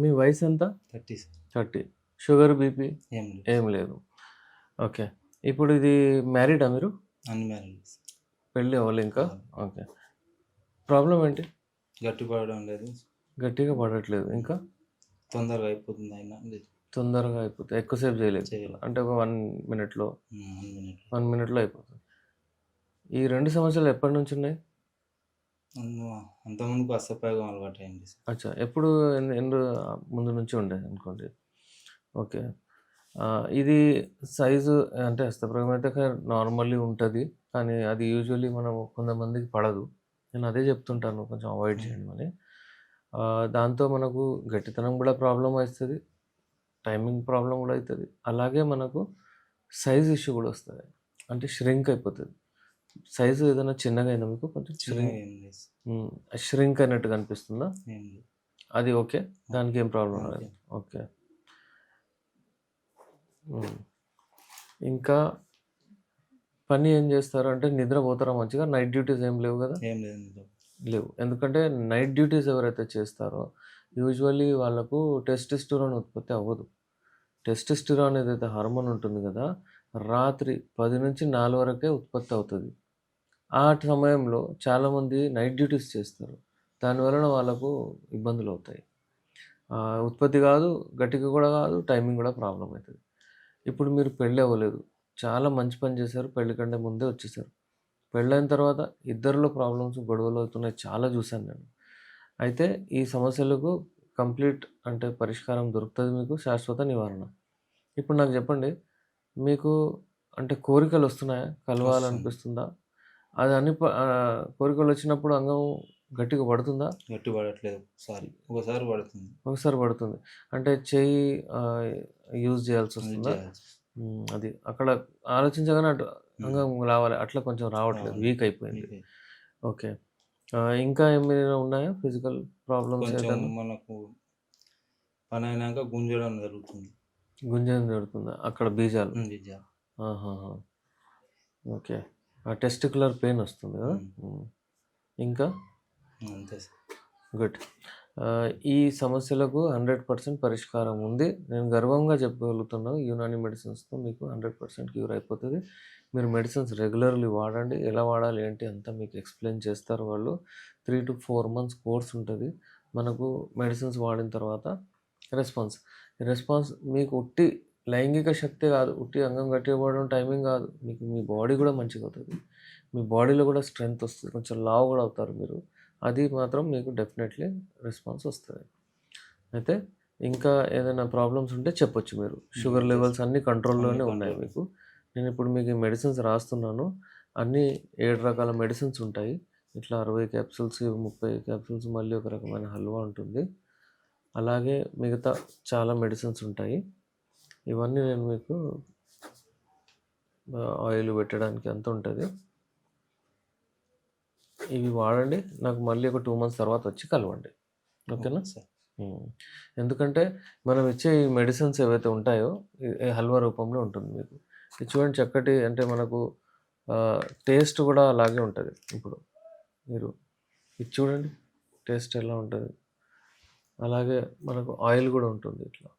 మీ వయసు ఎంత? 30 sir. 30. Sugar, BP ఏం లేదు. ఏం లేదు. ఓకే. ఇప్పుడు ఇది మ్యారీడా మీరు? Unmarried sir. పెళ్ళి అవ్వలే ఇంకా? కాదు. ఓకే. ప్రాబ్లం ఏంటి? గట్టి పడడం లేదు, గట్టిగా పడట్లేదు. ఇంకా తొందరగా అయిపోతుంది అయినా లేదు. తొందరగా అయిపోతుంది. ఎక్కువసేపు చేయలేదు. చేయలేదు. అంటే ఒక 1 మినిట్‌లో 1 మినిట్. 1 మినిట్‌లో అయిపోతుంది. ఈ 2 సమస్యలు ఎప్పటి నుంచి ఉన్నాయి? అంతకుముందుకు అసహ్యపాయం అలవాటు అయింది సార్. అచ్చా. ఎప్పుడు ఎన్ని ముందు నుంచి ఉండేది అనుకోండి. ఓకే. ఇది సైజు అంటే హస్తప్రయోగం అయితే నార్మల్లీ ఉంటుంది. కానీ అది యూజువల్లీ మనం కొంతమందికి పడదు. నేను అదే చెప్తుంటాను కొంచెం అవాయిడ్ చేయండి అని. దాంతో మనకు గట్టితనం కూడా ప్రాబ్లం అవుతుంది, టైమింగ్ ప్రాబ్లం కూడా అవుతుంది. అలాగే మనకు సైజ్ ఇష్యూ కూడా వస్తుంది. అంటే ష్రింక్ అయిపోతుంది. సైజు ఏదైనా చిన్నగా అయిందా మీకు? కొంచెం ష్రింక్ అయినట్టు కనిపిస్తుందా? అది ఓకే, దానికి ఏం ప్రాబ్లం లేదు. ఓకే. ఇంకా పని ఏం చేస్తారు అంటే నిద్రపోతారా మంచిగా? నైట్ డ్యూటీస్ ఏం లేవు కదా? ఏం లేదు. లేవు. ఎందుకంటే నైట్ డ్యూటీస్ ఎవరైతే చేస్తారో యూజువల్లీ వాళ్ళకు టెస్టోస్టెరాన్ ఉత్పత్తి అవ్వదు. టెస్టోస్టెరాన్ ఏదైతే హార్మోన్ ఉంటుంది కదా, రాత్రి 10 నుంచి 4 వరకే ఉత్పత్తి అవుతుంది. ఆ సమయంలో చాలామంది నైట్ డ్యూటీస్ చేస్తారు. దానివలన వాళ్ళకు ఇబ్బందులు అవుతాయి. ఉత్పత్తి కాదు, గట్టిగా కూడా కాదు, టైమింగ్ కూడా ప్రాబ్లం అవుతుంది. ఇప్పుడు మీరు పెళ్ళి అవ్వలేదు, చాలా మంచి పని చేశారు, పెళ్ళి కంటే ముందే వచ్చేసారు. పెళ్ళైన తర్వాత ఇద్దరిలో ప్రాబ్లమ్స్, గొడవలు అవుతున్నాయి, చాలా చూశాను నేను. అయితే ఈ సమస్యలకు కంప్లీట్ అంటే పరిష్కారం దొరుకుతుంది మీకు, శాశ్వత నివారణ. ఇప్పుడు నాకు చెప్పండి, మీకు అంటే కోరికలు వస్తున్నాయా? కలవాలనిపిస్తుందా? అది అన్ని కోరికలు వచ్చినప్పుడు అంగం గట్టిగా పడుతుందా? గట్టి పడట్లేదు. ఒకసారి పడుతుంది. ఒకసారి పడుతుంది. అంటే చెయ్యి యూజ్ చేయాల్సి వస్తుందా? అది అక్కడ ఆలోచించగానే అటు అంగం రావాలి, అట్లా కొంచెం రావట్లేదు, వీక్ అయిపోయింది. ఓకే. ఇంకా ఏమైనా ఉన్నాయా ఫిజికల్ ప్రాబ్లమ్స్? మనకు పని అయినాక గుంజడం జరుగుతుంది. గుంజడం జరుగుతుందా? అక్కడ బీజాలు. ఓకే. టెస్టిక్యులర్ పెయిన్ వస్తుంది కదా? ఇంకా అంతే సార్. గుడ్. ఈ సమస్యలకు 100% పరిష్కారం ఉంది. నేను గర్వంగా చెప్పగలుగుతున్నాను, యునాని మెడిసిన్స్తో మీకు 100% క్యూర్ అయిపోతుంది. మీరు మెడిసిన్స్ రెగ్యులర్లీ వాడండి. ఎలా వాడాలి ఏంటి అంతా మీకు ఎక్స్ప్లెయిన్ చేస్తారు వాళ్ళు. 3 to 4 months కోర్స్ ఉంటుంది. మనకు మెడిసిన్స్ వాడిన తర్వాత రెస్పాన్స్ మీకు ఉట్టి లైంగిక శక్తి కాదు, ఉట్టి అంగం గట్టిగా పడడం, టైమింగ్ కాదు, మీకు మీ బాడీ కూడా మంచిగా అవుతుంది. మీ బాడీలో కూడా స్ట్రెంగ్త్ వస్తుంది, కొంచెం లావు కూడా అవుతారు మీరు. అది మాత్రం మీకు డెఫినెట్లీ రెస్పాన్స్ వస్తుంది. అయితే ఇంకా ఏదైనా ప్రాబ్లమ్స్ ఉంటే చెప్పొచ్చు మీరు. షుగర్ లెవెల్స్ అన్నీ కంట్రోల్లోనే ఉన్నాయి మీకు. నేను ఇప్పుడు మీకు ఈ మెడిసిన్స్ రాస్తున్నాను. అన్నీ 7 రకాల మెడిసిన్స్ ఉంటాయి. ఇట్లా 60 క్యాప్సూల్స్, 30 క్యాప్సూల్స్, మళ్ళీ ఒక రకమైన హల్వా ఉంటుంది. అలాగే మిగతా చాలా మెడిసిన్స్ ఉంటాయి. ఇవన్నీ నేను మీకు ఆయిల్ పెట్టడానికి అంత ఉంటుంది. ఇవి వాడండి. నాకు మళ్ళీ ఒక 2 months తర్వాత వచ్చి కలవండి. ఓకేనా? ఎందుకంటే మనం ఇచ్చే ఈ మెడిసిన్స్ ఏవైతే ఉంటాయో హల్వా రూపంలో ఉంటుంది మీకు. ఇది చూడండి, చక్కటి అంటే మనకు టేస్ట్ కూడా అలాగే ఉంటుంది. ఇప్పుడు మీరు ఇది చూడండి, టేస్ట్ ఎలా ఉంటుంది. అలాగే మనకు ఆయిల్ కూడా ఉంటుంది. ఇట్లా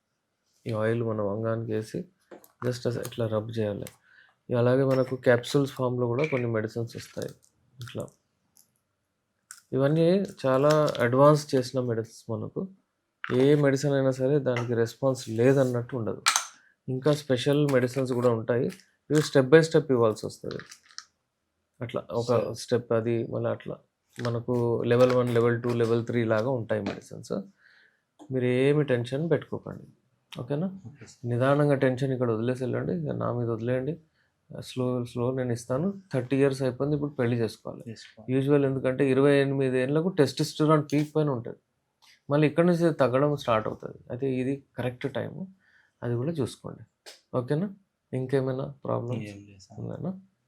ఈ ఆయిల్ మనం అంగానికి వేసి జస్ట్ ఇట్లా రబ్ చేయాలి. అలాగే మనకు క్యాప్సూల్స్ ఫామ్లో కూడా కొన్ని మెడిసిన్స్ వస్తాయి. ఇట్లా ఇవన్నీ చాలా అడ్వాన్స్ చేసిన మెడిసిన్స్. మనకు ఏ మెడిసిన్ అయినా సరే దానికి రెస్పాన్స్ లేదన్నట్టు ఉండదు. ఇంకా స్పెషల్ మెడిసిన్స్ కూడా ఉంటాయి. ఇవి స్టెప్ బై స్టెప్ ఇవ్వాల్సి వస్తుంది. అట్లా ఒక స్టెప్ అది మళ్ళీ అట్లా మనకు level 1, level 2, level 3 లాగా ఉంటాయి మెడిసిన్స్. మీరు ఏమి టెన్షన్ పెట్టుకోకండి. ఓకేనా? నిదానంగా టెన్షన్ ఇక్కడ వదిలేసి వెళ్ళండి. నా మీద వదిలేయండి. స్లో నేను ఇస్తాను. 30 years అయిపోయింది, ఇప్పుడు పెళ్లి చేసుకోవాలి. యూజువల్ ఎందుకంటే 28 ఏళ్ళకు టెస్టోస్టెరాన్ పీక్ పైన ఉంటుంది. మళ్ళీ ఇక్కడ నుంచి తగ్గడం స్టార్ట్ అవుతుంది. అయితే ఇది కరెక్ట్ టైము, అది కూడా చూసుకోండి. ఓకేనా? ఇంకేమైనా ప్రాబ్లమ్స్ ఉందేనా?